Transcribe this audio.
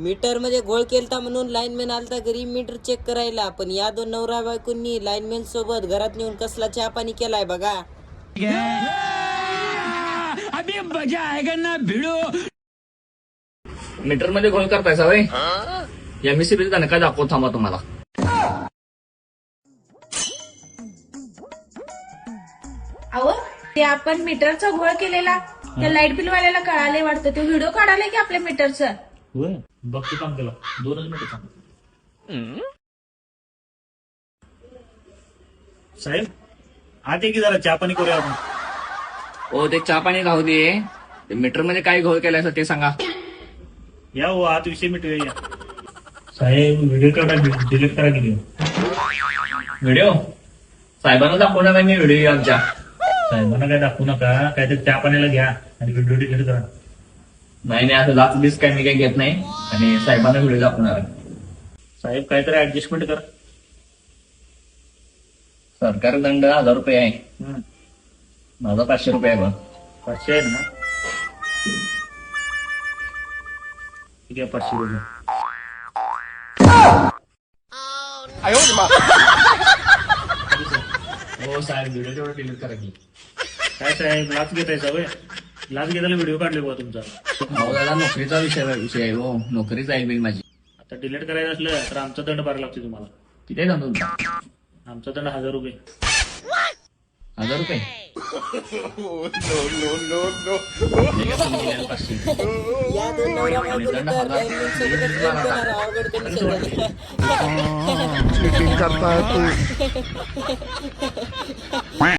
Metre मध्ये घोळ केलता म्हणून लाईनमॅन आलता घरी मीटर चेक करायला, पण या दोन नवरा बायकोंनी लाईनमॅन सोबत घरात नेऊन कसला चहा पाणी केलाय बघा. अभी मजा आएगा ना भिडो. मीटर मध्ये घोळ करतायसा वय? एमएससीबीचा दणका दाखव थांबा तुम्हाला. अहो ते आपण मीटरचा घोळ केलेला त्या लाईट बिल वाल्याला कळाले वाटतं. ते व्हिडिओ काढाले की आपल्या मीटरचं. बघतो काम केलं 2 मिनिटं थांब. साहेब आत ये की जरा चहा पाणी करूया आपण. हो ते चहा पाणी राहू दे. मीटर मध्ये काय घोळ केलाय ते सांगा. या हो आत विषय मिटूया या. साहेब व्हिडिओ काढा डिलीट करा की. व्हिडिओ साहेबांना दाखवणार आहे मी व्हिडिओ आमच्या. साहेबांना काय दाखवू नका, काय तर चहा पाण्याला घ्या आणि व्हिडिओ डिलीट करा. नाही असं लाच बीस काय मी काही घेत नाही आणि साहेबांना व्हिडिओ दाखवणार आहे. साहेब काहीतरी ऍडजस्टमेंट करा. सरकारी दंड 1000 रुपये आहे. माझा 500 रुपये आहे बघ. 500 आहे ना. ठीक आहे 500 रुपये. हो साहेब व्हिडिओ तेवढं डिलीट करा की. काय साहेब लाच घेताय सवय. लाच घेताना व्हिडिओ काढले बघा तुमचा. अहो दादा नोकरीचा विषय आहे हो. नोकरी जाईल बिल माझी. आता डिलीट करायचं असलं तर आमचा दंड भरायला लागतो तुम्हाला. किती आहे तुमचा? आमचा दंड 1000 रुपये. 1000 रुपये? ठीक आहे, तुम्ही दिलेले 500. या दोन नवरा बायकोंनी तर लाईनमॅन सोबतच प्रेम करणार. अवघड करून सोडलं. चीटिंग करता है तू.